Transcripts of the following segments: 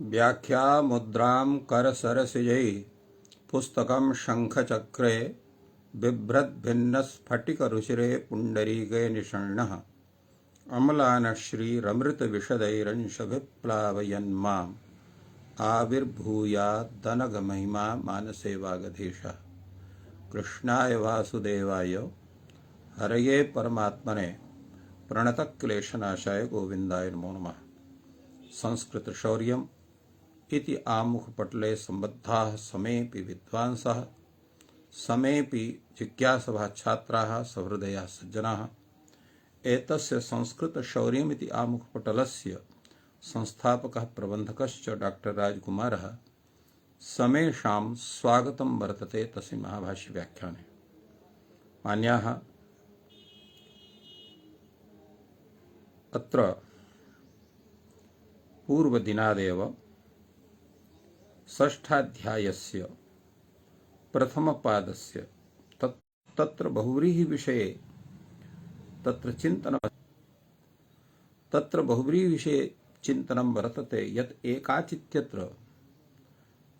व्याख्या मुद्रां करसरसिजै पुस्तकं शङ्खचक्रे बिभ्रद्भिन्नस्फटिकरुचिरे पुण्डरीके निषण्णः अम्लानश्रीरमृतविशदैरंशभिप्लावयन्माम् आविर्भूयादनघमहिमा मानसे वागधीशः। कृष्णाय वासुदेवाय हरये परमात्मने प्रणतक्लेशनाशाय गोविन्दाय नमो नमः। संस्कृतशौर्यम् इति आमुखपटले सम्बद्धाः समेऽपि विद्वांसः समेऽपि जिज्ञासवः छात्राः सहृदयाः सज्जनाः एतस्य संस्कृतशौर्यम् इति आमुखपटलस्य संस्थापकः प्रबन्धकश्च डॉक्टर राजकुमारः समेषां स्वागतं वर्तते तस्मिन् महाभाष्यव्याख्याने। मान्याः, अत्र पूर्वदिनादेव षष्ठाध्यायस्य प्रथमपादस्य तत्र बहुव्रीहिविषये तत्र बहुव्रीहिविषये चिन्तनं वर्तते। यत् एकाचित्यत्र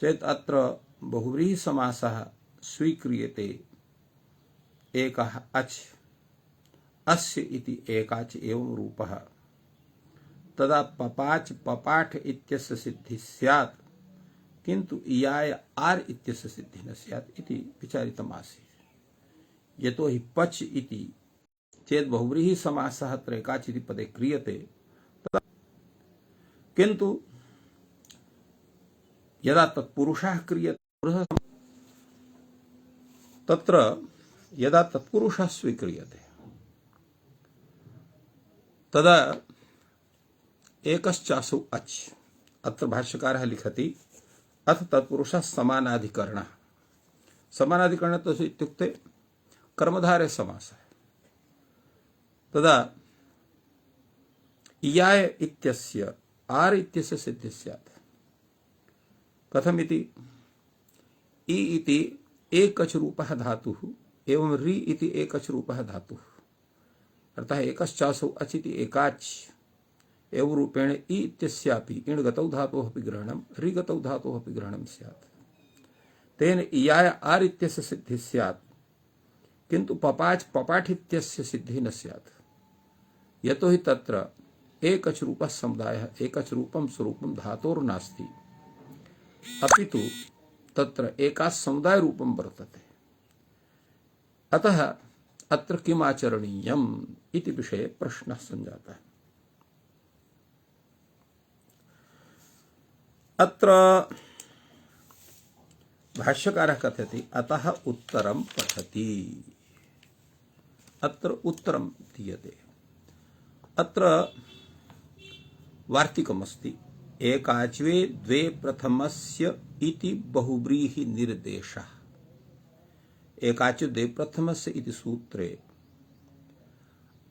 चेत् अत्र बहुव्रीहिसमासः स्वीक्रियते। एकः अच् अस्य इति एकाच एवं रूपः, तदा पपाच पपाठ इत्यस्य सिद्धिः स्यात्, किन्तु इयाय आर् इत्यस्य सिद्धिः न स्यात् इति विचारितमासीत्। यतो हि पच् इति चेत् बहुव्रीहि समासः अत्र एकाच इति पदे क्रियते, किन्तु यदा तत्पुरुषः क्रियते तत्र यदा तत्पुरुषः स्वीक्रियते तदा एकश्चासौ अच्। अत्र भाष्यकारः लिखति अथ तत्पुरुषः समानाधिकरणः। समानाधिकरणः तो इत्युक्ते कर्मधारय समासः। तदा इयाय इत्यस्य आर् इत्यस्य सिद्धिः स्यात्। कथमिति? इ इति एकच रूपः धातुः एवं रि इति एकच रूपः धातुः, अर्थात् एकश्चासौ अच् इति एकाच् एवं रूपेण इ इत्यस्यापि इण्गतौ धातोः अपि ग्रहणं ऋगतौ धातोः अपि ग्रहणं स्यात्। तेन इयाय आर् इत्यस्य सिद्धिः स्यात्, किन्तु पपाच पपाठ इत्यस्य सिद्धिः न स्यात्। यतो हि तत्र एकच रूपः समुदायः, एकच रूपं स्वरूपं धातोर्नास्ति, अपितु तत्र एकाच समुदाय रूपं वर्तते। अतः अत्र किम् आचरणीयम् इति विषये प्रश्नः सञ्जातः। अत्र भाष्यकारः कथयति अतः उत्तरं पठति। अत्र उत्तरं दीयते। अत्र वार्तिकमस्ति एकाच्वे द्वे प्रथमस्य इति बहुव्रीहि निर्देशः। एकाच्वे द्वे प्रथमस्य इति सूत्रे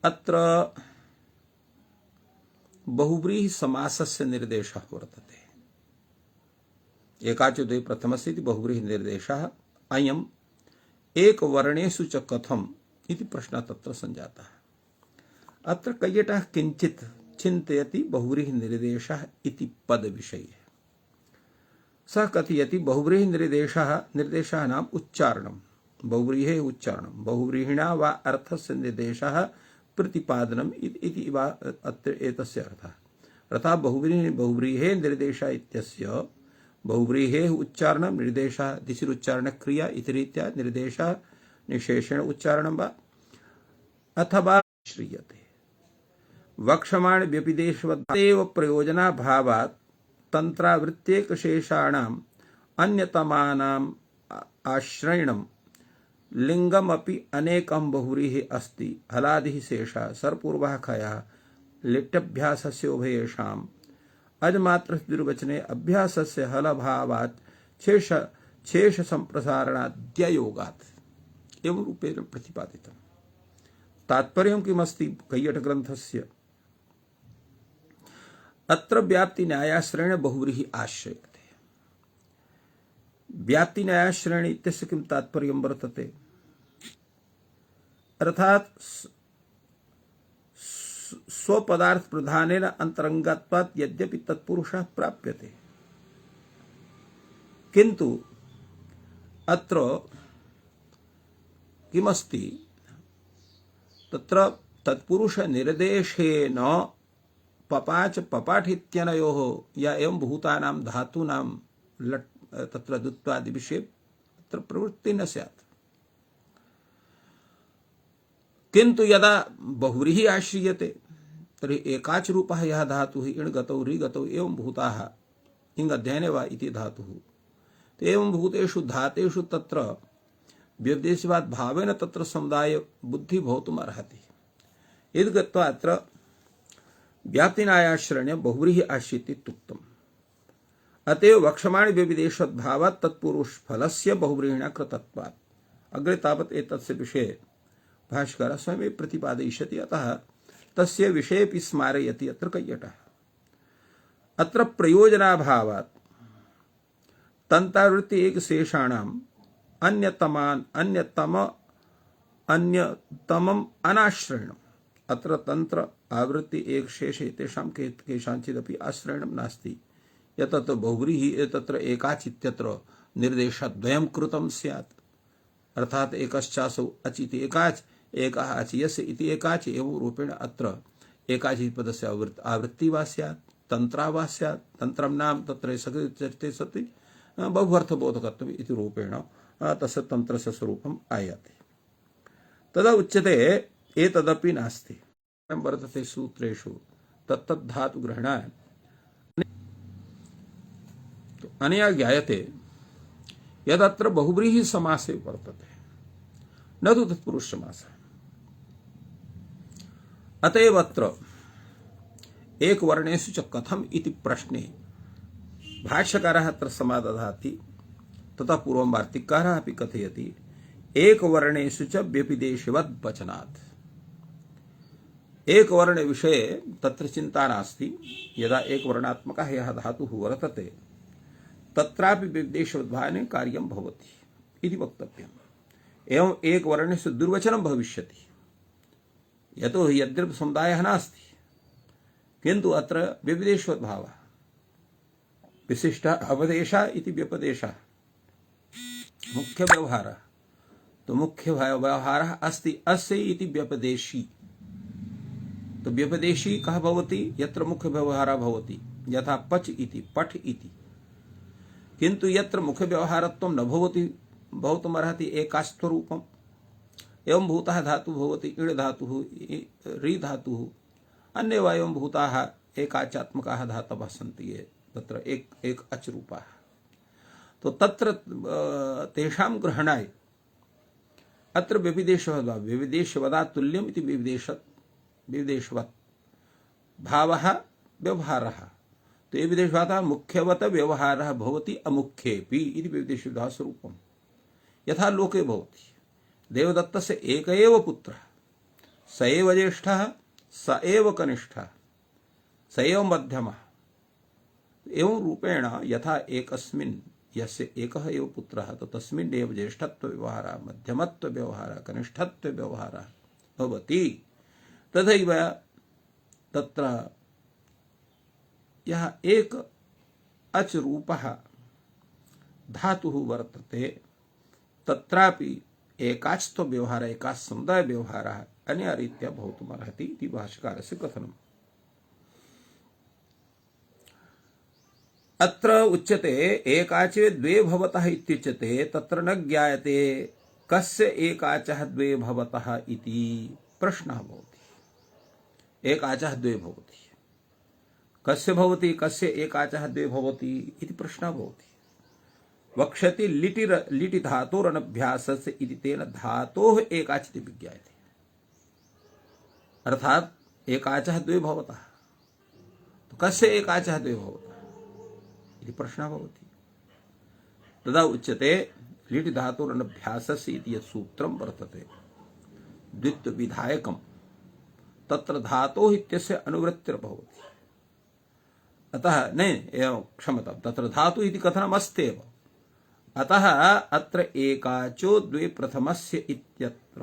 अत्र बहुव्रीहि समासस्य निर्देशः वर्तते। एकाच्वे द्वे प्रथमस्य इति बहुव्रीहि निर्देशः अयम् एकवर्णेषु च कथम् इति प्रश्नः तत्र सञ्जातः। अत्र कैयटः किञ्चित् चिन्तयति बहुव्रीहि निर्देशः इति पदविषये। सः कथयति बहुव्रीहि निर्देशानाम् उच्चारणं, बहुव्रीहेः उच्चारणं, बहुव्रीहिणा वा अर्थस्य निर्देशः प्रतिपादनम् इति वा अत्र एतस्य अर्थः। अर्थात् बहुव्रीहेः निर्देशः इत्यस्य बहुव्रीहेः उच्चारणं निर्देशः दिशिरुच्चारणक्रिया इति रीत्या निर्देशः निशेषेण उच्चारणं वा अथवा श्रीयते। वक्षमाण व्यपिदेशवदेव प्रयोजनाभावात् तन्त्रावृत्त्येकशेषाणाम् अन्यतमानाम् आश्रयणं लिंगमपि अनेकं बहुव्रीहि अस्ति। हलादिः शेषः सर्पूर्वः खयः लिट्टभ्यासस्य उभयेषाम् अजमात्र द्विर्वचने अभ्यासस्य हलभावात् शेष संप्रसारणाद्ययोगात् एवं रूपेण प्रतिपादितम्। तात्पर्यं किमस्ति कैयट ग्रन्थस्य? अत्र व्याप्ति न्यायाश्रयेण बहुव्रीहि आश्रयते। व्याप्ति न्यायाश्रयेण इत्यस्य किं तात्पर्यं वर्तते? अर्थात् स्वपदार्थ प्रधानेन अंतरंगात्वात् यद्यपि तत्पुरुषः प्राप्यते, किन्तु अत्र किमस्ति तत्र तत्पुरुष निर्देशेन पपाच पपाठ इत्यनयोः या एवं भूतानां धातूनां लट् तत्र द्वित्वादि विषये तत्र प्रवृत्ति न स्यात्। किन्तु यदा बहुव्रीहि आश्रीयते तर्हि एकाच रूपः यः धातुः इण् गतौ रि गतौ एवं भूताः इङ् अध्ययने वा इति धातुः तो एवं भूतेषु धातेषु तत्र व्यवदेशवाद भावेन तत्र समुदाय बुद्धि भवितुम् अर्हति। यद् गत्वा अत्र व्याप्तिनायाश्रण्य बहुव्रीहि आश्रित इत्युक्तम्। अतएव वक्षमाण व्यविदेशद्भावात् तत्पुरुष फलस्य बहुव्रीहिणा कृतत्वात्। अग्रे तावत् एतस्य विषये भाष्यकारः स्वयं प्रतिपादयिष्यति, अतः तस्य विषयेपि स्मारयति अत्र कैयटः। अत्र प्रयोजनाभावात् तन्त्रावृत्ति एक शेषाणाम् अन्यतमम् अनाश्रयणम्। अत्र तंत्र आवृत्ति एक शेषे तेषां केषाञ्चिदपि आश्रयणं नास्ति। यतत् बहुव्रीहि तत्र एकाचित्यत्र निर्देशद्वयं कृतं स्यात्, अर्थात् एकश्चासौ अच् इति एकाच् एकः अच् यस्य इति एकाच् एवं रूपेण अत्र एकाचि पदस्य आवृत्ति वा स्यात् तंत्रा वा स्यात्। तंत्रं नाम तत्र चरिते सति बहुअर्थबोधकत्वम् इति रूपेण तस्य तंत्रस्य स्वरूपम् आयाति। तदा उच्यते एतदपि नास्ति वर्तते सूत्रेषु तत्तद्धातु ग्रहणाय। अनया ज्ञायते यदत्र बहुव्रीहि समासे वर्तते न तु तत्पुरुष समासः। अतएव अत्र एक वर्णेषु च कथम् इति प्रश्ने भाष्यकारः अत्र समादधाति, तथा पूर्वं वार्तिककारः अपि कथयति एक वर्णेषु च व्यपदेशवद् वचनात्। एक वर्ण विषये तत्र चिंता नास्ति। यदा एक वर्णात्मकः यः धातुः वर्तते तत्रापि व्यपदेशवद्भावेन कार्यं भवति इति वक्तव्यम्। एवं एक वर्णेषु दुर्वचनं भविष्यति, यतो हि यद्यपि समुदायः नास्ति किन्तु अत्र व्यपदेशवद्भावः विशिष्ट अवदेशः इति व्यपदेशः मुख्य व्यवहारः। तो मुख्य व्यवहारः अस्ति अस्य इति व्यपदेशी। तो व्यपदेशी कः भवति यत्र मुख्य व्यवहारः भवति, यथा पच इति पठ इति। किन्तु यत्र मुख्य व्यवहारत्वं न भवति भवितुमर्हति एकास्त्वरूपम्। एवं भूतः धातुः भवति इण् धातुः रि धातुः अन्ये वा एवं भूताः एकाचात्मकाः धातवः सन्ति ये तत्र एक अच् रूपाः। तो तत्र तेषां ग्रहणाय अत्र व्यविदेशवदात् तुल्यम् इति व्यविदेशवत् भावः व्यवहारः। तो ये विदेशवातः मुख्यवत व्यवहारः भवति अमुख्येपि इति व्यविदेशवदः स्वरूपम्। यथा लोके भवति देवदत्तस्य एक एव पुत्रः, स एव ज्येष्ठः स एव कनिष्ठः स एव मध्यमः। एवं रूपेण यथा एकस्मिन् यस्य एकः एव पुत्रः तो तस्मिन् एव ज्येष्ठत्व व्यवहारः मध्यमत्व व्यवहारः कनिष्ठत्व व्यवहारः भवति। तथैव तत्र यः एक अच् रूपः धातुः वर्तते तत्रापि एकाच्त्व व्यवहारः एकाच् समुदाय व्यवहारः अन्य रीत्या भवितुमर्हति इति भाष्यकारस्य कथनम्। अत्र उच्यते एकाचे द्वे भवतः इत्युच्यते, तत्र न ज्ञायते कस्य एकाचः द्वे भवतः इति प्रश्नः भवति। एकाचः द्वे भवति कस्य भवति कस्य एकाचः द्वे भवति इति प्रश्नः भवति। वक्ष्यति लिटि धातोरनभ्यासस्य इति तेन धातोः एकाचिति विज्ञायते। अर्थात् एकाचः द्वे भवतः तो कस्य एकाचः द्वे भवतः इति प्रश्नः भवति। तदा उच्यते लिटि धातोरनभ्यासस्य इति यत् सूत्रं वर्तते द्वित्वविधायकं तत्र धातोः इत्यस्य अनुवृत्तिर्भवति। अतः एवं क्षमतां तत्र धातु इति कथनमस्त्येव। अतः अत्र एकाचो द्वे प्रथमस्य इत्यत्र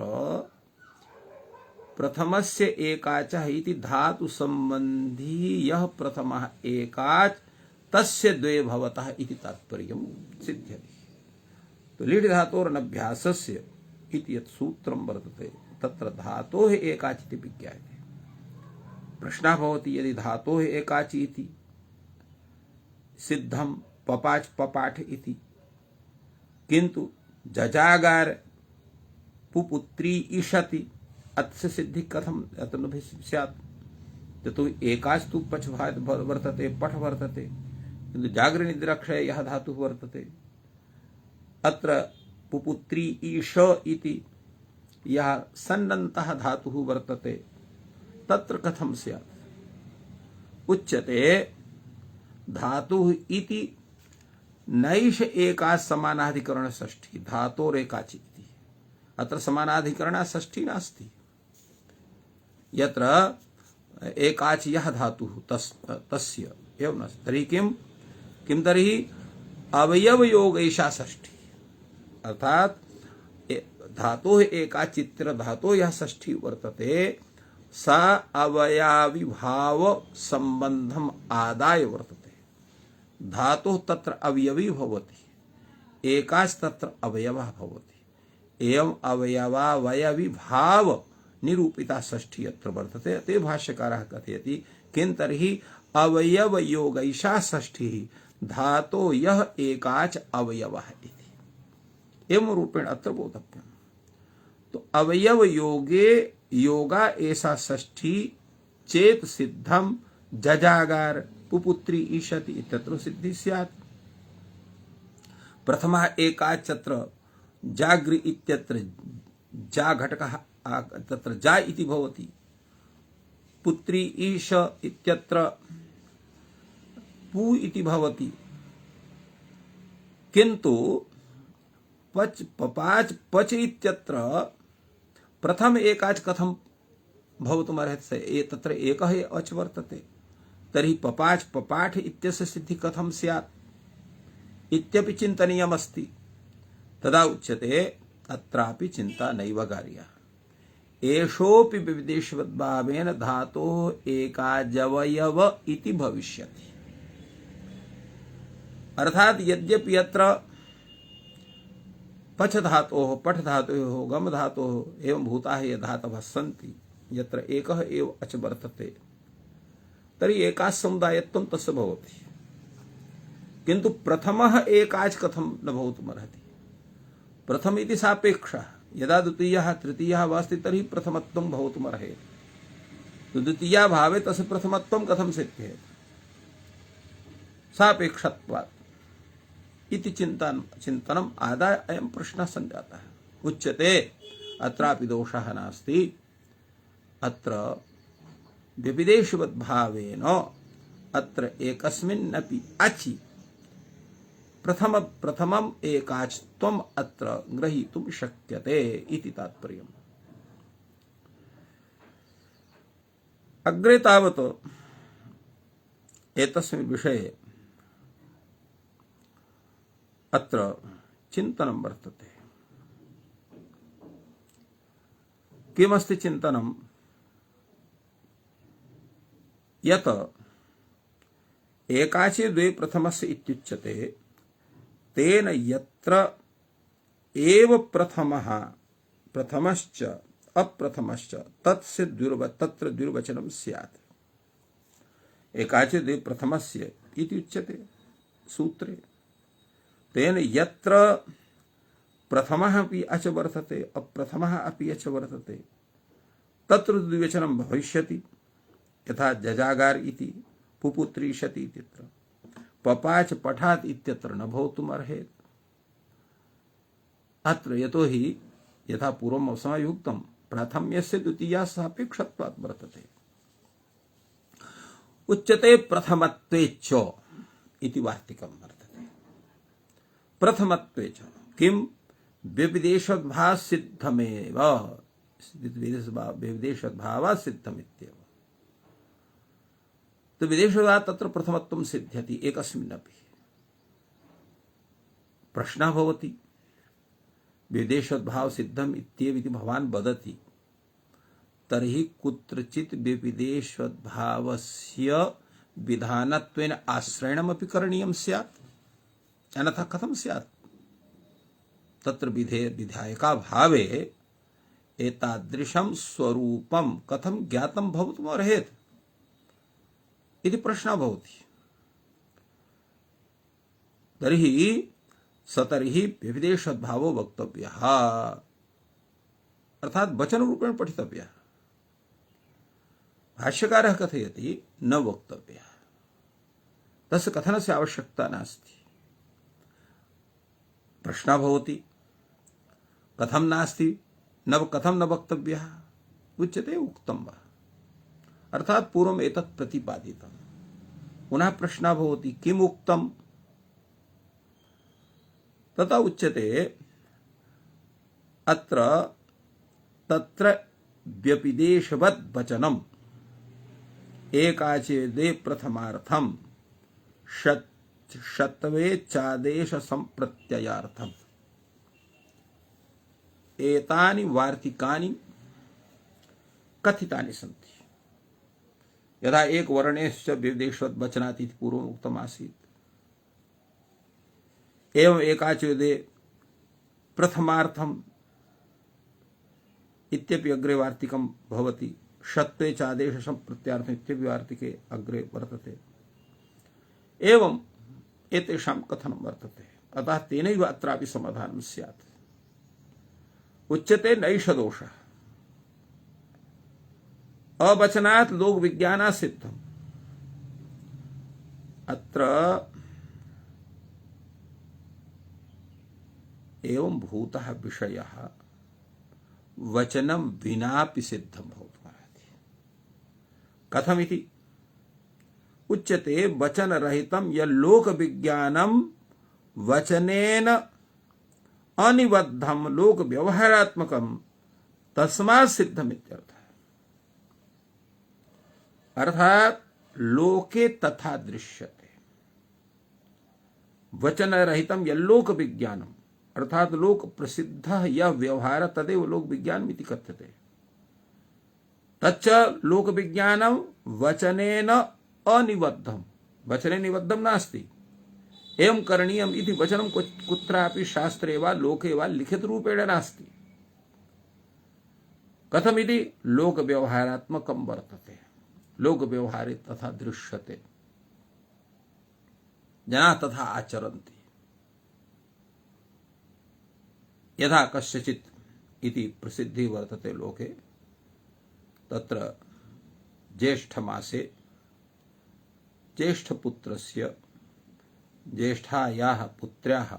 प्रथमस्य एकाचः इति धातु संबंधी यः प्रथमः एकाच् तस्य द्वे भवतः इति तात्पर्यं सिद्ध्यति। तो लीढ धातोरनभ्यासस्य इति यत् सूत्रं वर्तते तत्र धातोः एकाचिति विज्ञायते। प्रश्नः भवति यदि धातोः एकाचि इति सिद्धं पपाच पपाठ इति, किंतु जजागार पुपुत्री ईशति अस्य सिद्धि कथम अतनु स्यात्? यतो एकाच तु पच वर्तते पठ वर्तते, किंतु जागृ निद्राक्षय यह धातुः वर्तते। अत्र पुपुत्री ईश इति यह सन्नन्तः धातुः वर्तते, तत्र कथम स्यात्? उच्यते धातुः इति नैष एकाच समानाधिकरण षष्ठी धातोरेकाचि इति। अत्र समानाधिकरण षष्ठी नास्ति। यत्र एकाच यः धातुः तस्य एवं नास्ति। तर्हि किं तर्हि अवयवयोग एषा षष्ठी, अर्थात धातोः एकाचित्र धातोः यः षष्ठी वर्तते सा अवयविभाव संबंधम आदाय वर्तते। धातुः तत्र अवयवी भवति, एकाच तत्र अवयवः भवति। एवं अवयवावयविभाव निरूपिता षष्ठी अत्र वर्तते। ते भाष्यकारः कथयति किं तर्हि अवयवयोगैषा षष्ठिः धातो यः एकाच अवयवः इति। एवं रूपेण अत्र बोधव्यम्। तो अवयव योगे योगा ऐसा षष्ठी चेत सिद्धम जजागार पुपुत्री ईशति इत्यत्र सिद्धि स्यात्। प्रथमः एकाचत्र जागृ इत्यत्र जा घटकः तत्र जा इति भवति। पुत्री ईश इत्यत्र पु इति भवति। किंतु पच पपाच पच इत्यत्र प्रथम एकाच कथम भवतुमर्हति? तत्र एकः अच वर्तते। तर्हि पपाच पपाठ इत्यस्य सिद्धि कथम स्यात् इत्यपि चिन्तनीयमस्ति। तदा उच्यते अत्रापि चिन्ता नैव कार्या। एषोऽपि विदेशवद्भावेन धातोः एकाजवयव इति भविष्यति। अर्थात यद्यपि यत्र पच धातोः पठ धातोः गम धातोः एवं भूताः ये धातवः सन्ति, यत्र एकः एव अच वर्तते, तर्हि एकाच समुदायत्वं तस्य भवति। किन्तु प्रथमः एकाच कथं न भवितुमर्हति? प्रथम इति सापेक्षः। यदा द्वितीयः तृतीयः वा अस्ति तर्हि प्रथमत्वं भवितुमर्हेत्। तो द्वितीया भावे तस्य प्रथमत्वं कथं सिद्ध्येत्? सापेक्षत्वात् इति चिन्तनम् आदाय अयं प्रश्नः सञ्जातः। उच्यते अत्रापि दोषः नास्ति। अत्र व्यभिदेशवद्भावेन अत्र एकस्मिन्नपि अचि प्रथमम् एकाचत्वम् अत्र ग्रहीतुं शक्यते इति तात्पर्यम्। अग्रे तावत् एतस्मिन् विषये अत्र चिन्तनं वर्तते। किमस्ति चिन्तनं? यत् एकाचे द्वे प्रथमस्य इत्युच्यते, तेन यत्र एव प्रथमः प्रथमश्च अप्रथमश्च तस्य तत्र द्विर्वचनं स्यात्। एकाचे द्वे प्रथमस्य इति उच्यते सूत्रे। तेन यत्र प्रथमः अपि अच वर्तते अप्रथमः अपि अच वर्तते तत्र द्विवचनं भविष्यति। यथा जजागार इति पुपुत्रीशति इत्यत्र पपाच पठात् इत्यत्र न भवितुमर्हेत्। अत्र यतोहि यथा पूर्वम् असमयुक्तं प्राथम्यस्य द्वितीया सापेक्षत्वात् वर्तते। उच्यते प्रथमत्वे च इति वार्तिकं वर्तते। प्रथमत्वे च किं? व्यभिदेशभाव सिद्धमेव, व्यभिदेशभाव सिद्धमित्येव। तो विदेशभावात् तत्र प्रथमत्वं सिद्ध्यति एकस्मिन्नपि। प्रश्नः भवति विदेशभाव सिद्धम् इत्येव भवान् वदति, तर्हि कुत्रचित् विदेशभावस्य विधानत्वेन आश्रयणमपि करणीयं स्यात्, अन्यथा कथं स्यात्? तत्र विधायका भावे एतादृशं स्वरूपं कथं ज्ञातं भवितुमर्हेत् इति प्रश्नः भवति। तर्हि सतर्हि विविधेषद्भावो वक्तव्यः, अर्थात् वचनरूपेण पठितव्यः। भाष्यकारः कथयति न वक्तव्यः, तस्य कथनस्य आवश्यकता नास्ति। प्रश्नः भवति कथं नास्ति, कथं न वक्तव्यः? उच्यते उक्तं वा, अर्थात् पूर्वम् एतत् प्रतिपादितं। पुनः प्रश्नः भवति किम् उक्तम्? तथा उच्यते अत्र तत्र व्यपिदेशवद् वचनम् एकाचेदे प्रथमार्थम शतवे चादेश संप्रत्ययार्थम। एतानि वार्तिकानि कथितानि सन्ति। यथा एक वर्णेश्च विविदेशवद् वचनात् इति पूर्वम् उक्तम् आसीत्, एवं एकाचेदे प्रथमार्थम इत्यपि अग्रे वार्तिकं भवति। षत्वे चादेश संप्रत्यार्थम इत्यपि वार्तिके अग्रे वर्तते। एवं एतेषां कथनं वर्तते, अतः तेनैव अत्रापि समाधानं स्यात्। उच्यते नैष दोषः, अवचनात् लोक विज्ञानात् सिद्धम्। अत्र एवं भूतः विषयः वचनं विनापि सिद्धं भवितुमर्हति। कथमिति उच्यते वचनरहितं यल्लोक विज्ञानं वचनेन अनिबद्धं लोक व्यवहारात्मकं तस्मात् सिद्धम् इत्यर्थः। अर्थात लोके तथा दृश्यते। वचनरहितं यल्लोक विज्ञानम्, अर्थात लोक प्रसिद्ध यह व्यवहार तदेव लोक विज्ञानम् इति कथ्यते। तच्च लोक विज्ञानं वचनेन अनिबद्धं, वचने निबद्धं नास्ति। एवं करणीयम् इति वचनं कुत्रापि शास्त्रे वा लोके वा लिखित रूपेण नास्ति। कथमिति लोक व्यवहारात्मकं वर्तते, लोक व्यवहारे तथा दृश्यते, जनाः तथा आचरन्ति। यथा कस्यचित् इति प्रसिद्धि वर्तते लोके, तत्र ज्येष्ठमासे ज्येष्ठपुत्रस्य ज्येष्ठायाः पुत्र्याः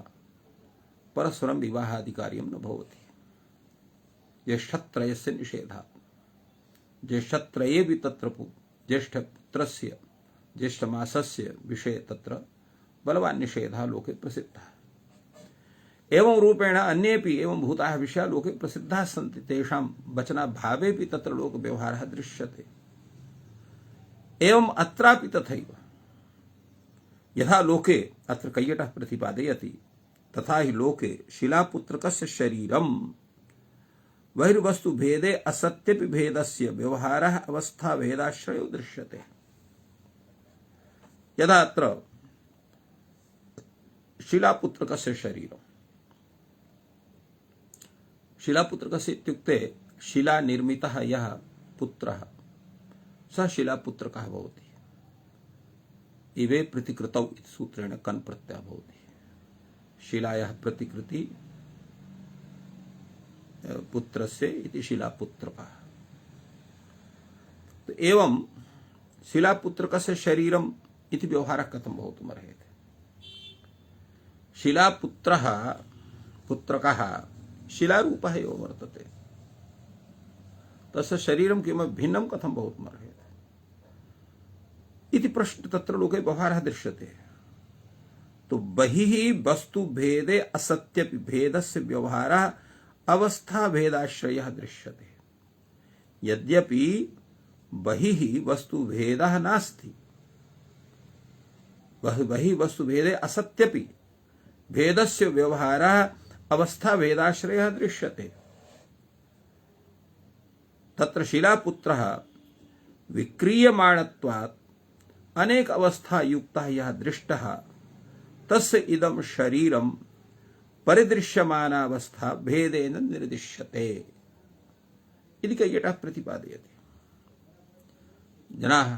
परस्परं विवाहादिकार्यं न भवति। ज्येष्ठत्रयस्य निषेधात्, ज्येष्ठत्रयेऽपि तत्र ज्येष्ठपुत्रस्य ज्येष्ठमासस्य विषये तत्र बलवान् निषेधः लोके प्रसिद्धः। एवं रूपेण अन्येपि एवं भूताः विषयाः लोके प्रसिद्धाः सन्ति। तेषां वचनाभावेपि तत्र लोक व्यवहारः दृश्यते। एवं अत्रापि तथैव। यथा लोके अत्र कैयटः प्रतिपादयति, तथा हि लोके शिलापुत्रकस्य शरीरं बहिर्वस्तु भेदे असत्यपि भेदस्य व्यवहारः अवस्था भेदाश्रयो दृश्यते। यदा अत्र शिलापुत्रकस्य शरीरं, शिलापुत्रकस्य इत्युक्ते शिला निर्मितः यः पुत्रः सः शिलापुत्रकः भवति। इवे प्रतिकृतौ इति सूत्रेण कन् प्रत्ययः भवति। शिलायाः प्रतिकृति पुत्रस्य इति शिलापुत्रकः। तो एवं शिलापुत्रकस्य शरीरम् इति व्यवहारः कथं भवितुमर्हति? शिलापुत्रः पुत्रकः शिलारूपः एव वर्तते, तस्य शरीरं किमपि भिन्नं कथं भवितुमर्हति इति प्रश्न तत्र लोके व्यवहारः दृश्यते। तो बहिः वस्तु भेदे असत्यपि भेदस्य व्यवहारः अवस्था भेदाश्रयः दृश्यते। यद्यपि बहिः वस्तु भेदः नास्ति, बहिः वस्तु भेदे असत्यपि भेदस्य व्यवहारः अवस्था भेदाश्रयः दृश्यते। तत्र शिलापुत्रः विक्रियमाणत्वात् अनेक अवस्था युक्तः यः दृष्टः तस्य इदं शरीरं परिदृश्यमानावस्था भेदेन निर्दिश्यते इति कैयटः प्रतिपादयति। जनाः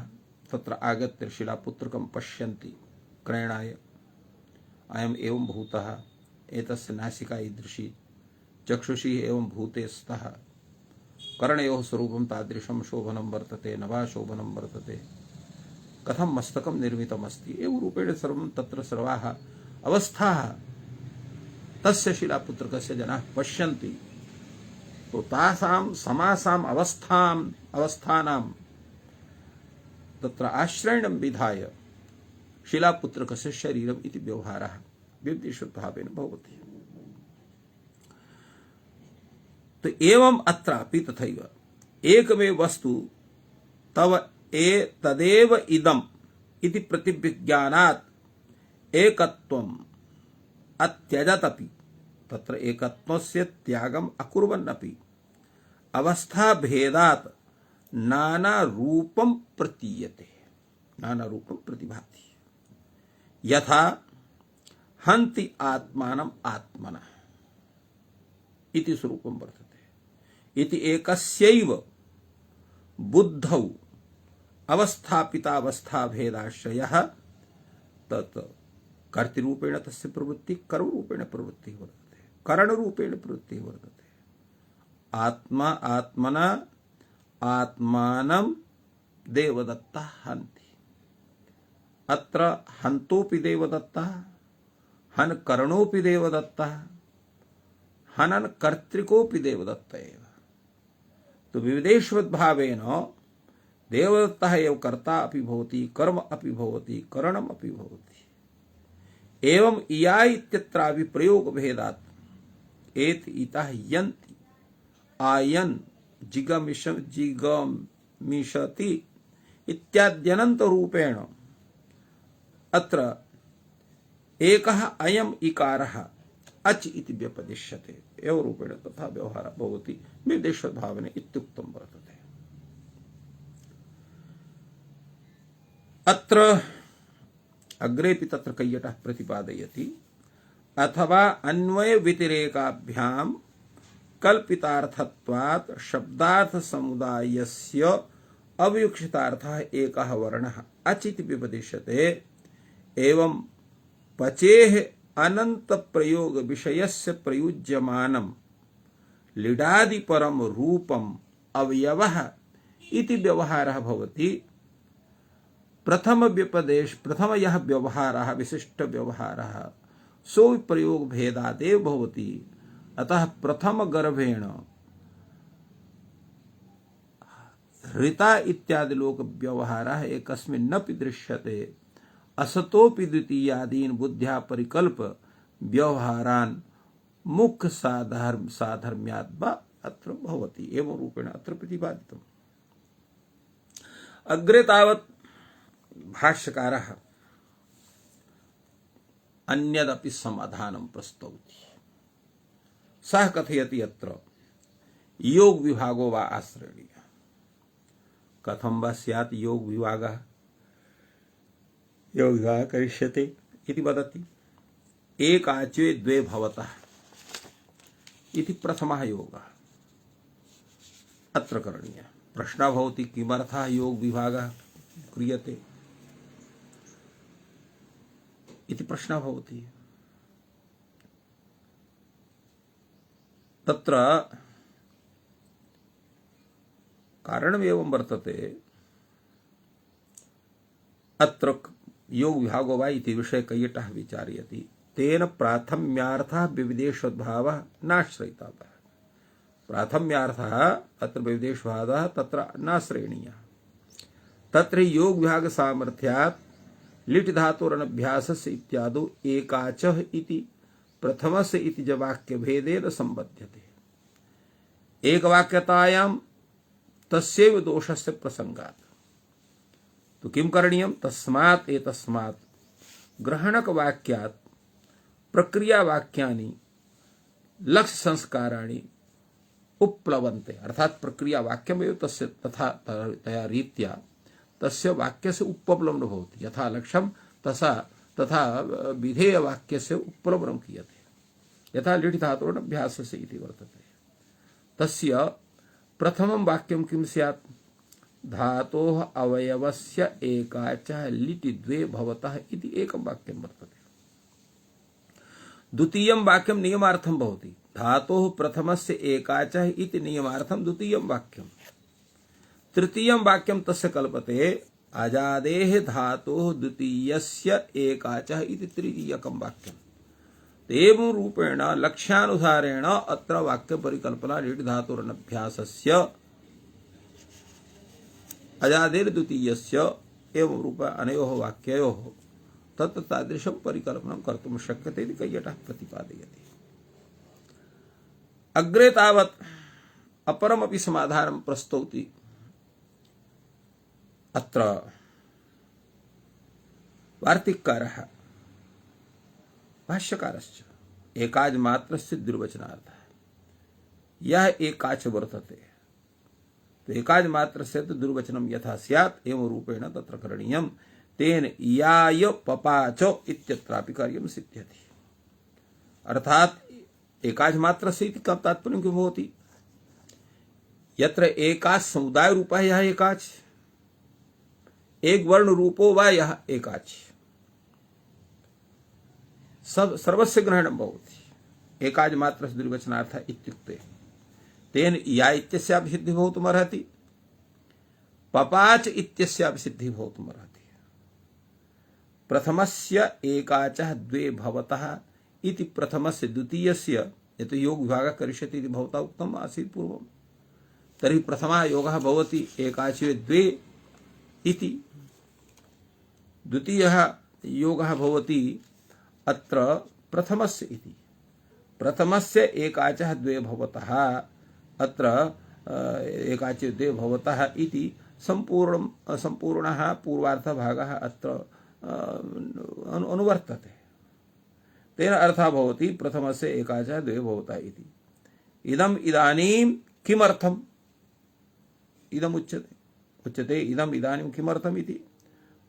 तत्र आगत्य शिलापुत्रकं पश्यन्ति क्रयणाय। अयम् एवं भूतः, एतस्य नासिका ईदृशी, चक्षुषी एवं भूते स्तः, कर्णयोः स्वरूपं तादृशं शोभनं वर्तते न वा शोभनं वर्तते, कथं मस्तकं निर्मितमस्ति, एवं रूपेण सर्वं तत्र सर्वाः अवस्थाः तस्य शिलापुत्रकस्य जनाः पश्यन्ति। तो तासां समासाम् अवस्थानां तत्र आश्रयणं विधाय शिलापुत्रकस्य शरीरम् इति व्यवहारः विद्युषद्भावेन भवति। तो एवं अत्रापि तथैव एकमेव वस्तु तव तदेव इदम् इति प्रतिविज्ञानात् एकत्वम् अत्यजतपि तत्र एकत्वस्य त्यागम् अकुर्वन्नपि अवस्था भेदात् नाना रूपं प्रतीयते, नाना रूपं प्रतिभाति। यथा हन्ति आत्मानम् आत्मनः इति स्वरूपं वर्तते इति एकस्यैव बुद्धौ अवस्थापितावस्था भेदाश्रयः तत् कर्तृरूपेण तस्य प्रवृत्ति कर्मरूपेण प्रवृत्ति वर्तते, करणरूपेण प्रवृत्ति वर्तते। आत्मा आत्मना आत्मानं देवदत्तः हन्ति। अत्र हन्तोऽपि देवदत्तः, हन करणोऽपि देवदत्तः, हनन कर्तृकोऽपि देवदत्त एव। तो विविधेष्वद्भावेन देवदत्तः एव कर्ता अपि भवति, कर्म अपि भवति, करणम् अपि भवति। एवं इया इत्यत्रापि प्रयोग भेदात् एत इतः यन्ति आयन जिगमिषति इत्याद्यनंत रूपेण अत्र एकः अयम् इकारः अच इति व्यपदिश्यते। एवं रूपेण तथा व्यवहारः भवति निर्देशभावेन इत्युक्तं वर्तते। अत्र अग्रेपि तत्र कैयटः प्रतिपादयति अथवा अन्वय व्यतिरेकाभ्याम कल्पितार्थत्वात् शब्दार्थ समुदायस्य अविवक्षितार्थः एकः वर्णः अचिति विपदिश्यते। एवं पचेः अनंत प्रयोग विषयस्य प्रयुज्यमानं लीडादि परम रूपम अवयवः इति व्यवहारः भवति। प्रथम यः व्यवहारः विशिष्ट व्यवहारः सो प्रयोग भेदादेव भवति। अतः प्रथम गर्भेण ऋता इत्यादि लोक व्यवहारः एकस्मिन्नपि दृश्यते। असतोपि द्वितीयादीन बुद्ध्या परिकल्प व्यवहारान् मुख्य साधर्म्याद्वा अत्र भवति। एवं रूपेण अत्र प्रतिपादितम्। अग्रे तावत् भाष्यकारः अन्यदपि समाधानं प्रस्तौति। सः कथयति अत्र योग विभागो वा आश्रयणीयः। कथं वा स्यात् योग विभागः, योग विभागः करिष्यते इति वदति। एकाच्वे द्वे भवतः इति प्रथमः योगः अत्र करणीयः। प्रश्नः भवति किमर्थः योग विभागः क्रियते इति प्रश्नः भवति। तत्र कारणमेवं वर्तते। अत्र योग विभागो वा इति विषये कैयटः विचारयति। तेन प्राथम्यार्थः विविधेष्वद्भावः नाश्रयितव्यः। प्राथम्यार्थः अत्र विविधेष्वद्भावः तत्र नाश्रयणीयः। तत्र योग विभाग सामर्थ्यात् लिट् धातोरनभ्यासस्य इत्यादौ एकाचः इति प्रथमस्य इति च वाक्यभेदेन संबध्यते। एकवाक्यतायां तस्यैव दोषस्य प्रसंगात्। तो किं करणीयं? तस्मात् एतस्मात् ग्रहणक वाक्यात् प्रक्रिया वाक्यानि लक्ष्य संस्काराणि उपप्लवन्ते। अर्थात प्रक्रिया वाक्यमेव तस्य तथा तया रीत्या तस्य वाक्यस्य उपप्लवनं भवति। यथा लक्ष्यं तथा विधेय वाक्यस्य उपप्लवनं क्रियते। यथा लिट् धातोरनभ्यासस्य इति वर्तते। तस्य प्रथमं वाक्यं किं स्यात्? धातोः अवयवस्य एकाचः लिटि द्वे भवतः इति एकं वाक्यं वर्तते। द्वितीयं वाक्यं नियमार्थं भवति। धातोः प्रथमस्य एकाचः इति नियमार्थं द्वितीयं वाक्यं। तृतीयं वाक्यं तस्य कल्पते अजादेः धातोः द्वितीयस्य एकाचः इति तृतीयकं वाक्यम्। एवं रूपेण लक्ष्यानुसारेण अत्र वाक्यपरिकल्पना लिट् धातोरनभ्यासस्य अजादेर् द्वितीयस्य एवं रूप अनयोः वाक्ययोः तत् तादृशं परिकल्पनं कर्तुं शक्यते इति कैयटः प्रतिपादयति। अग्रे तावत् अपरमपि समाधानं प्रस्तौति। अत्र वार्तिककारः भाष्यकारश्च एकाच मात्रस्य द्विर्वचनार्थः यह एकाच वर्तते। तो एकाच मात्रस्य तो द्विर्वचनं यथा स्यात् एवं रूपेण तत्र करणीयम्। तेन याय पपाच इत्यत्रापि कार्यं सिद्ध्यति। अर्थात एकाच मात्रस्य इति का तात्पर्यं किं भवति? यत्र एकाच समुदाय रूपः यः एकाच, एक वर्ण रूपो वा यः एकाच, सर्वस्य ग्रहणं भवति। एकाच मात्रस्य द्विर्वचनार्थः इत्युक्ते तेन या इत्यस्यापि सिद्धिः भवितुमर्हति, पपाच इत्यस्यापि सिद्धिः भवितुमर्हति। प्रथमस्य एकाचः द्वे भवतः इति प्रथमस्य द्वितीयस्य यत् योग विभागः करिष्यति इति भवता उक्तम् आसीत् पूर्वं। तर्हि प्रथमः योगः भवति एकाचे द्वे इति, द्वितीयः योगः भवति अत्र प्रथमस्य इति। प्रथमस्य एकाचः द्वे भवतः अत्र एकाचे द्वे भवतः इति संपूर्णः पूर्वार्धभागः अत्र अनुवर्तते। तेन अर्थः भवति प्रथमस्य एकाचः द्वे भवतः इति। इदम् इदानीं किमर्थम्? इदम् उच्यते इदम् इदानीं किमर्थम् इति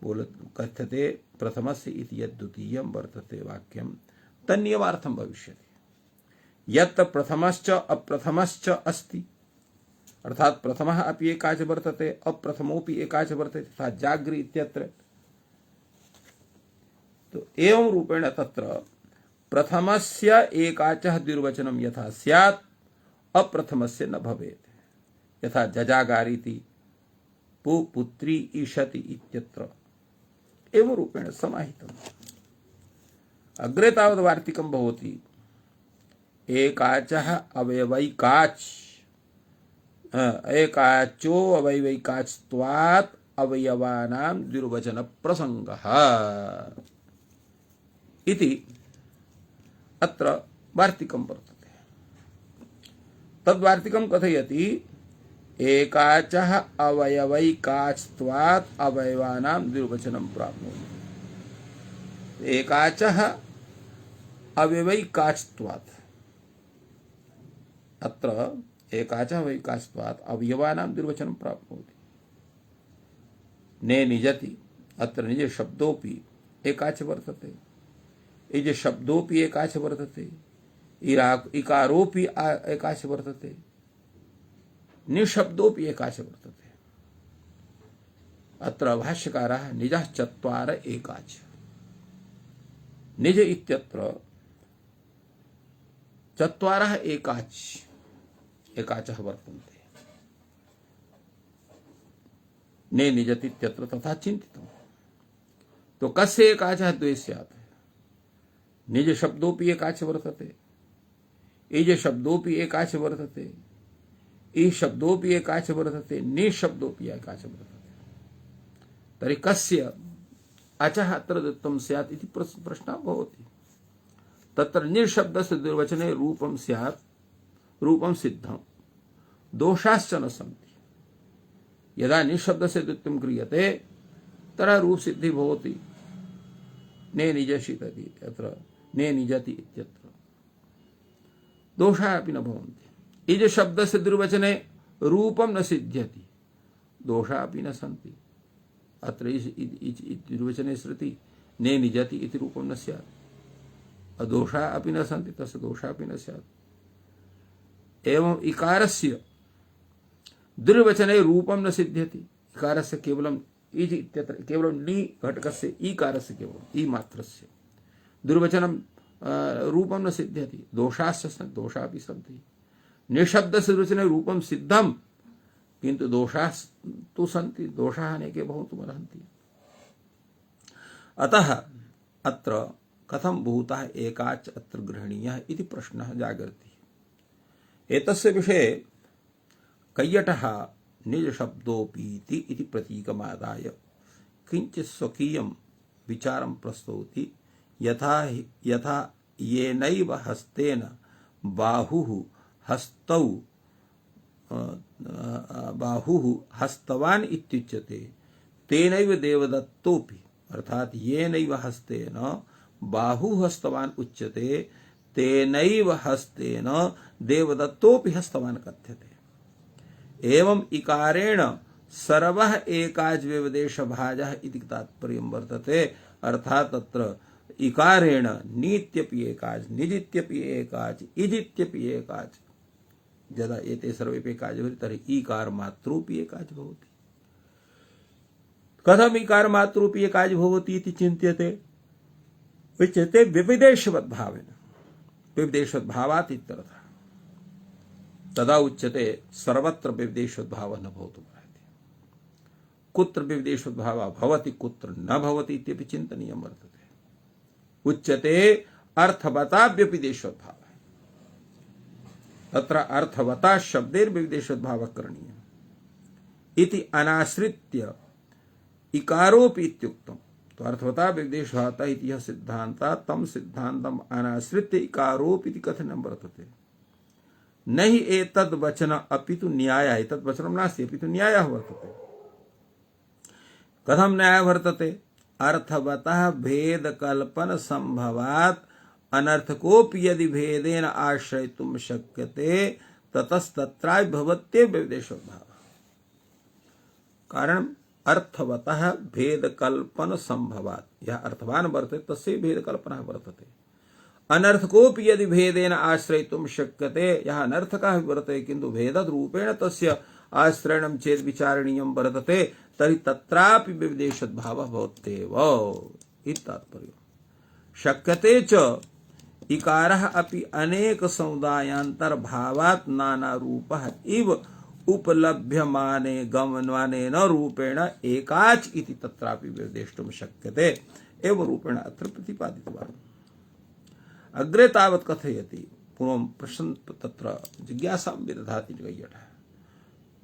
कथ्यते प्रथमस्य इति यद् द्वितीयं वर्तते वाक्यं तन्नियमार्थं भविष्यति। यत् प्रथमश्च अप्रथमश्च अस्ति, अर्थात प्रथमः अपि एकाच वर्तते अप्रथमोऽपि एकाच वर्तते, तथा जागृ इत्यत्र। तो एवं रूपेण तत्र प्रथमस्य एकाचः द्विर्वचनं यथा स्यात् अप्रथमस्य न भवेत्। यथा जजागारीति पुत्री ईशति इत्यत्र एवं रूपेण समाहितम्। अग्रे तावत् वार्तिकं भवति एकाचः अवयवैकाच् एकाचो अवयवैकाच्त्वात् अवयवानां द्विर्वचन प्रसंगः इति अत्र वार्तिकं वर्तते। तद्वार्तिकं कथयति एकाचः अवयवैकाच्त्वात् अवयवानां द्विर्वचनं प्राप्नोति। एकाचः अवयवैकाच्त्वात्, अत्र एकाचः अवयवैकाच्त्वात् अवयवानां द्विर्वचनं प्राप्नोति। ने निजति, अत्र निज शब्दोऽपि एकाच वर्तते, इज शब्दोऽपि एकाच वर्तते, इकारोऽपि एकाच वर्तते, निशब्दोऽपि एकाच वर्तते। अत्र भाष्यकारः निजः चत्वार एकाच। निज इत्यत्र चत्वारः एकाचः वर्तन्ते। ने निजति इत्यत्र तथा चिन्तितम्। तो कस्य एकाचः द्वे स्यात्? निज शब्दोऽपि एकाच वर्तते, इज शब्दोऽपि एकाच वर्तते, ई शब्दोऽपि एकाच वर्तते, निशब्दोऽपि एकाच वर्तते। तर्हि कस्य अचः अत्र दत्तं स्यात् इति प्रश्नः भवति। तत्र निशब्दस्य द्विर्वचने रूपं स्यात्, रूपं सिद्धं, दोषाश्च न सन्ति। यदा निशब्दस्य द्वित्वं क्रियते तदा रूप सिद्धि भवति। ने निजशितति, अत्र ने निजति इत्यत्र दोषाः अपि न भवन्ति। इज शब्दस्य द्विर्वचने रूपं न सिद्ध्यति, दोषाः अपि न सन्ति। अत्र द्विर्वचने सृति ने निजति इति रूपं न स्यात् अदोषा अपि न सन्ति तस्य दोषा अपि न स्यात् एवं इकारस्य द्विर्वचने रूपं न सिद्ध्यति इकारस्य केवलम् इति इत्यत्र केवलं नि घटकस्य ईकारस्य केवलं ई मात्रस्य द्विर्वचनं रूपं न सिद्ध्यति दोषाश्च दोषा अपि सन्ति निःशब्दस्य द्विर्वचने रूपं सिद्धं किन्तु दोषाः तु सन्ति दोषाः अनेके भवितुमर्हन्ति अतः अत्र कथं भूतः एकाच अत्र गृह्णीयः इति प्रश्नः जागर्ति एतस्य विषये कैयटः निजशब्दोपीति इति प्रतीकमादाय किञ्चित् स्वकीयं विचारं प्रस्तौति यथा येनैव हस्तेन बाहुः हस्तवान् इत्युच्यते तेनैव देवदत्तोपि अर्थात येनैव हस्तेन बाहुः हस्तवान् उच्यते तेनैव हस्तेन देवदत्तोपि हस्तवान् कथ्यते एवं इकारेण सर्वः एकाच व्यवदेशभाजः इति तात्पर्यं वर्तते अर्थात तत्र इकारेण नीत्यपि एकाच निजित्यपि एकाच इजित्यपि एकाच यदा एते सर्वेपि एकाच भवति तर्हि ईकार मात्रोऽपि एकाच भवति कथम् ईकार मात्रोऽपि एकाच भवति इति चिन्त्यते उच्यते विविदेशवद्भावेन विविदेशवद्भावात् इत्यर्थः तदा उच्यते सर्वत्र विविदेशवद्भावः न भवितुमर्हति कुत्र विविदेशवद्भावः भवति कुत्र न भवति इत्यपि चिन्तनीयं वर्तते उच्यते अर्थवता व्यपदेशवद्भावः तत्र अर्थवता शब्देर्विविदेशवद्भावः करणीयः इति अनाश्रित्य इकारोपि इत्युक्तम् तो अर्थवता विविदेशवद्भावः इति यः सिद्धान्तः तं सिद्धान्तम् अनाश्रित्य इकारोपि इति कथनं वर्तते न हि एतद् वचन अपितु न्यायः एतद् वचनं नास्ति अपितु न्यायः वर्तते कथं न्यायः वर्तते अर्थवतः भेदकल्पन संभवात् अनर्थकोऽपि यदि भेदेन आश्रयितुं शक्यते ततस्तत्रापि भवत्येव विविदेशवद्भावः कारण अर्थवतः भेदकल्पन संभवात् यः अर्थवान् वर्तते तस्य भेदकल्पना वर्तते अनर्थकोऽपि यदि भेदेन आश्रयितुं शक्यते यः अनर्थकः वर्तते किन्तु भेदरूपेण तस्य आश्रयणं चेत् विचारणीयं वर्तते तर्हि तत्रापि विविदेशवद्भावः भवत्येव इति तात्पर्यम् शक्यते च इकारः अपि अनेक समुदायान्तर्भावात् नानारूपः इव उपलभ्यमाने गमनमानेन रूपेण एकाच इति तत्रापि विवेष्टुं शक्यते एवं रूपेण अत्र प्रतिपादितवान् अग्रे तावत् कथयति पूर्वं प्रश्न तत्र जिज्ञासां विदधाति कैयटः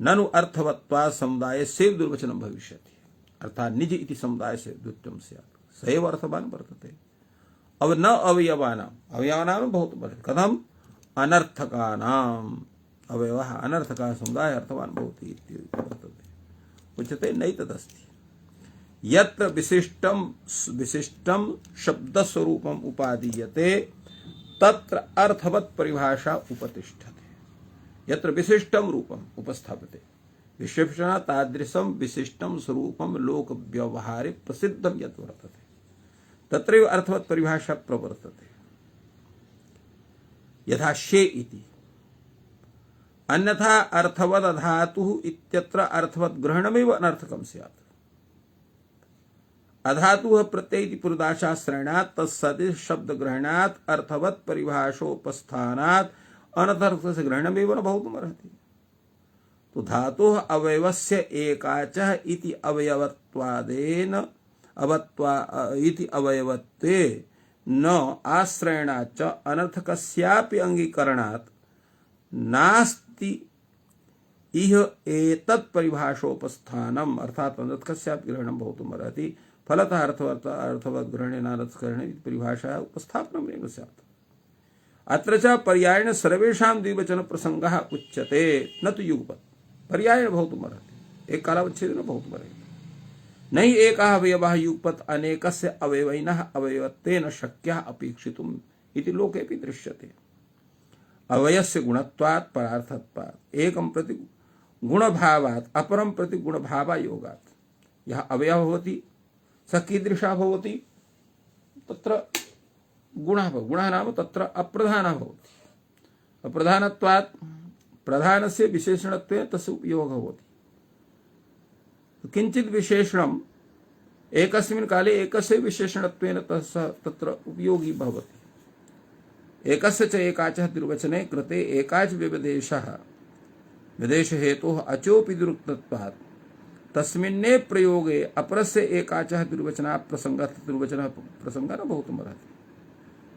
ननु अर्थवत्वात् समुदायस्य दुर्वचनं भविष्यति अर्थात् निज इति समुदायस्य द्वित्वं स्यात् स एव अर्थवान् वर्तते अब न अवयवानां भवतु कथम् अनर्थकानाम् अवयवः अनर्थकः समुदायः अर्थवान् भवति इति वर्तते उच्यते नैतदस्ति यत्र विशिष्टं शब्दस्वरूपम् उपादीयते तत्र अर्थवत् परिभाषा उपतिष्ठते यत्र विशिष्टं रूपम् उपस्थाप्यते विशेषण तादृशं विशिष्टं स्वरूपं लोक व्यवहारे प्रसिद्धं यत् वर्तते तत्रैव अर्थवत् परिभाषा प्रवर्तते यथा शे इति अन्यथा अर्थवद अधातुः इत्यत्र अर्थवत् ग्रहणमेव अनर्थकं स्यात् अधातुः प्रत्यय इति पुरुदाशाश्रयणात् तत्सदृश शब्द ग्रहणात् अर्थवत् परिभाषोपस्थानात् अनर्थकस्य ग्रहणमेव न भवितुमर्हति तो धातुः अवयवस्य एकाचः इति अवयवत्वादेन इति अवयवत्वे न आश्रयणाच्च अनर्थकस्यापि अंगीकरणात् नास्ति इह एतत् परिभाषोपस्थानम् अर्थात् अनर्थकस्यापि ग्रहणं भवितुमर्हति फलतः अर्थवत् ग्रहणेन अनर्थकग्रहणे इति परिभाषायाः उपस्थापनं नैव स्यात् अत्र च पर्यायेण सर्वेषां द्विवचन प्रसंगः उच्यते न तु युगपत् पर्यायेण भवितुमर्हति एक कालावच्छेदेन भवितुमर्हति न हि एकः अवयवः युगपत् अनेकस्य अवयवैनः अवयवत्वेन शक्यः अपेक्षितुम् इति लोकेऽपि दृश्यते अवयस्य गुणत्वात् परार्थत्वात् एकं प्रति गुणभावात् अपरं प्रति गुणभावायोगात् यः अवयवः भवति सः कीदृशः भवति, तत्र गुणः भवति। गुणः नाम तत्र अप्रधानः भवति। अप्रधानत्वात् प्रधानस्य विशेषणत्वेन तस्य उपयोगः भवति। किञ्चित् विशेषणम् एकस्मिन् काले एकस्य विशेषणत्वेन तत्र उपयोगी भवति। एकस्य च एकाचः द्विर्वचने कृते एकाच व्यवदेशः विदेशहेतोः अचोपि दुरुक्तत्वात् तस्मिन्ने प्रयोगे अपरस्य एकाचः द्विर्वचनात् प्रसंगः द्विर्वचनः प्रसंगः न भवितुमर्हति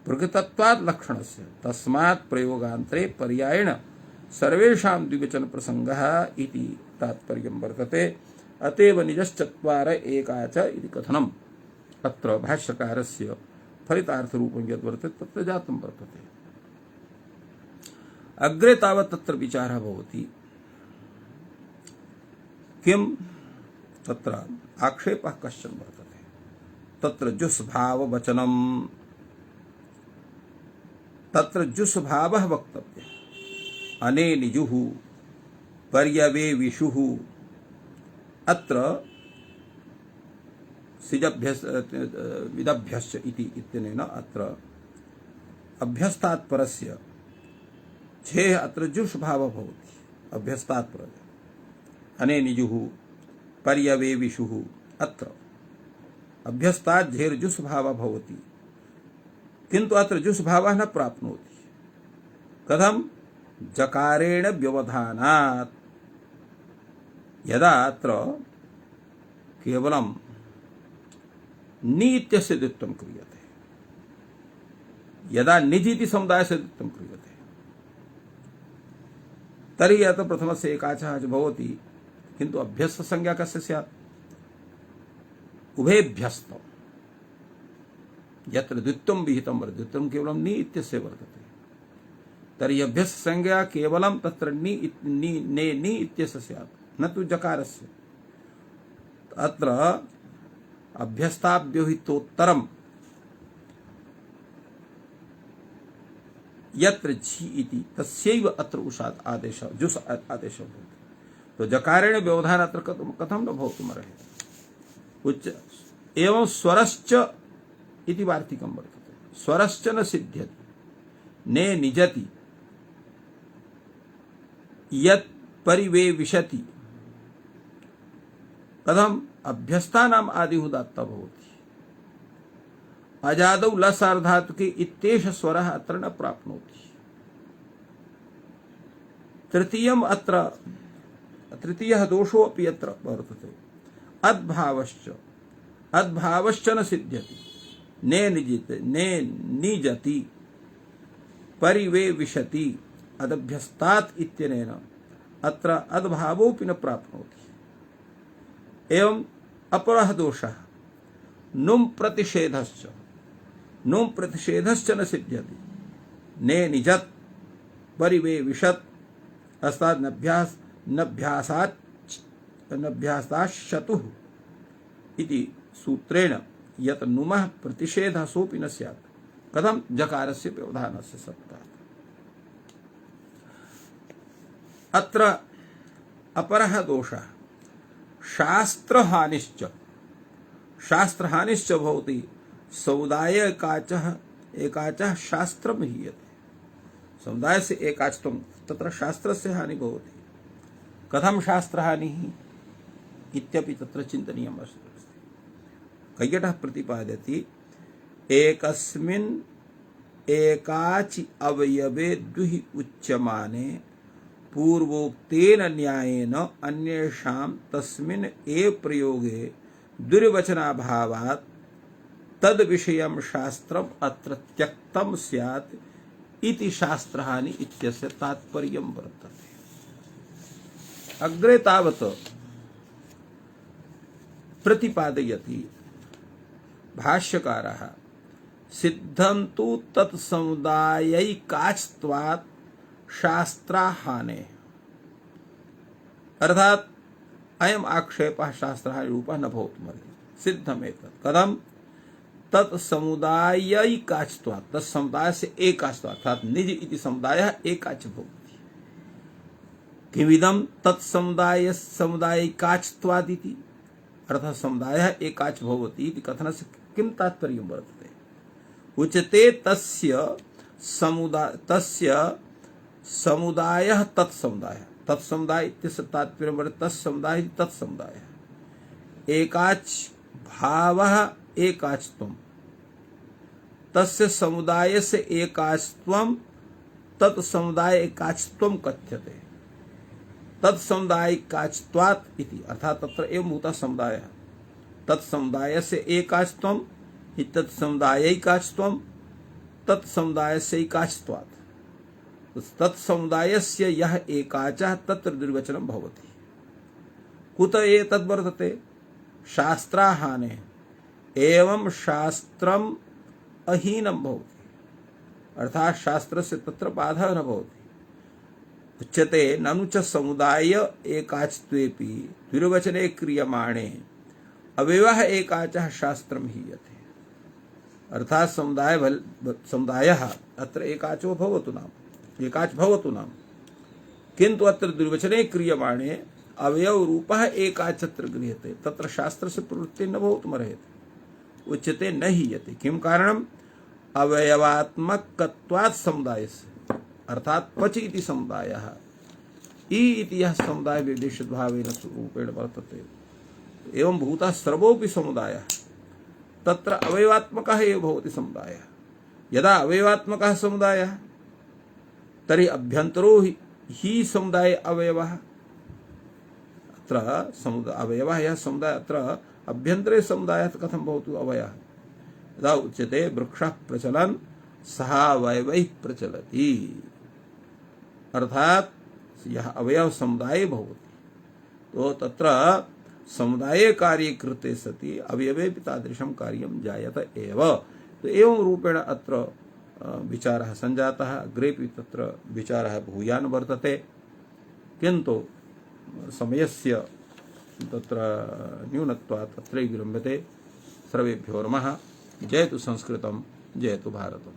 प्रकृतत्वात् लक्षणस्य तस्मात् प्रयोगान्तरे पर्यायेण सर्वेषां द्विवचन प्रसंगः इति तात्पर्यं वर्तते। अतएव निजश्चत्वार एकाच इति कथनम् अत्र भाष्यकारस्य फलितार्थरूपं यद् वर्तते तत्र जातं वर्तते। अग्रे तावत् तत्र विचारः भवति किं तत्र आक्षेपः कश्चन वर्तते। तत्र जुस्भाववचनम्, तत्र जुस्भावः वक्तव्यः। अनेनिजुः पर्यवेविषुः अत्र विदभ्यश्च इति इत्यनेन अत्र अभ्यस्तात् परस्य झेः अत्र जुष्भावः भवति। अभ्यस्तात् पर अनेनिजुः पर्यवेविषुः अत्र अभ्यस्तात् झेर्जुष्भावः भवति, किन्तु अत्र जुष्भावः न प्राप्नोति। कथं? जकारेण व्यवधानात्। यदा अत्र केवलं नि इत्यस्य द्वित्वं क्रियते, यदा निज इति समुदायस्य द्वित्वं क्रियते, तर्हि अत्र प्रथमस्य एकाचः भवति, किन्तु अभ्यस्त संज्ञा कस्य स्यात्? उभयभ्यस्तम्। यत्र द्वित्वं विहितं वर्तते द्वित्वं केवलं नि इत्यस्य वर्तते, तर्हि अभ्यस्त संज्ञा केवलं तत्र नि इत्यस्य स्यात्, न तु जकारस्य। अत्र अभ्यस्ताभ्योहितोत्तरं यत्र झि इति तस्यैव अत्र उषात् आदेश जुस् आदेशः भवति। तो जकारेण व्यवधान अत्र कथं न भवितुमर्हति। उच्च एवं स्वरश्च इति वार्तिकं वर्तते। स्वरश्च न सिद्ध्यति ने निजति यत् परिवेविशति। कथम? अभ्यस्तानाम् आदि उदात्त भवति। अजादौ लसार्धातुके इत्येष स्वरः अत्र न प्राप्नोति। तृतीयः दोषोऽपि अत्र वर्तते। अद्भावश्च न सिद्ध्यति ने निजति परिवेविशति अदभ्यस्तात् इत्यनेन अत्र अद्भावोऽपि न प्राप्नोति। एवं अपरः दोषः नुम् प्रतिषेधश्च न सिद्ध्यति ने निजत् परिवेविशत् अस्तात् नभ्यासाच्छतुः इति सूत्रेण यत् नुमः प्रतिषेधः सोऽपि न स्यात्। कथं? जकारस्य व्यवधानस्य सत्तात्। अत्र अपरः दोषः शास्त्रहानिश्च भवति। समुदाय एकाचः शास्त्रं हीयते। समुदायस्य एकाचत्वं तत्र शास्त्रस्य हानि भवति। कथं शास्त्रहानिः इत्यपि तत्र चिन्तनीयम् अस्ति। कैयटः प्रतिपादयति एकस्मिन् एकाचि अवयवे द्विः उच्यमाने पूर्वोक्तेन न्यायेन अन्येषां तस्मिन् एव प्रयोगे दुर्वचनाभावात् तद विषयं शास्त्रम् अत्र त्यक्तं स्यात् इति शास्त्रहानि इत्यस्य तात्पर्यं वर्तते। अग्रे तावत् प्रतिपादयति भाष्यकारः सिद्धं तु तत्समुदायैकाच्त्वात् शास्त्राहाने। अर्थात अयम आक्षेपः शास्त्राहानि रूपः न भवितुमर्हति। सिद्धमेतत्। कथं? तत्समुदायैकाच्त्वात् तत्समुदायस्य एकाच्त्वात् अर्थात निज इति समुदायः एकाच भवति। किमिदं तत्समुदायैकाच्त्वात् इति? अर्थात समुदायः एकाच भवति इति कथनस्य किं तात्पर्यं वर्तते? उच्यते तस्य समुदायः तत्समुदायः। तत्समुदाय इत्यस्य तात्पर्यं वर्तते तत्समुदाय इति तत्समुदायः। एकाच भावः एकाचत्वम्। तस्य समुदायस्य एकाचत्वं तत्समुदाय एकाचत्वं कथ्यते। तत्समुदायिकाचत्वात् इति अर्थात तत्र एवं भूतः समुदायः। तत्समुदायस्य एकाचत्वं हि तत्समुदायैकाचत्वं तत्समुदायस्य एकाचत्वात्। तत्समुदायस्य यः एकाचः तत्र द्विर्वचनं भवति। कुत एतद् वर्तते? शास्त्राहाने एवं शास्त्रम् अहीनं भवति, अर्थात शास्त्रस्य तत्र बाधः न भवति। उच्यते ननु च समुदाय एकाचत्वेपि द्विर्वचने क्रियमाणे अव्यवः एकाचः शास्त्रं हीयते। अर्थात समुदायः अत्र एकाचो भवतु नाम, एकाच भवतु नाम, किंतु अत्र द्विर्वचने क्रियमाणे अवयव रूपः एकाचत्र गृह्यते, तत्र शास्त्रस्य प्रवृत्ति न भवितुमर्हति। उच्यते न हीयते। किं कारणम्? अवयवात्मकत्वात् समुदायस्य, अर्थात पच इति समुदायः ई इति यः समुदाय विदेशद्भावेन रूपेण वर्तते। एवं भूतः सर्वोऽपि समुदायः तत्र अवयवात्मकः एव भवति समुदायः। यदा अवयवात्मकः समुदायः तर्हि अभ्यन्तरो हि समुदाय अवयवः। अत्र अवयवः यः समुदाय अत्र अभ्यन्तरे समुदायः कथं भवतु अवयवः? यदा उच्यते वृक्षः प्रचलन् सः अवयवैः प्रचलति, अर्थात यह अवयव समुदाय भवति, तो तत्र समुदाये कार्ये कृते सति अवयवे तादृशं कार्यं जायत एव। तो एवं रूपेण अत्र विचारः सञ्जातः। अग्रेपि तत्र विचारः भूयान् वर्तते, किन्तु समयस्य तत्र न्यूनत्वात् तत्रैव विरम्यते। सर्वेभ्यो नमः। जयतु संस्कृतं, जयतु भारतम्।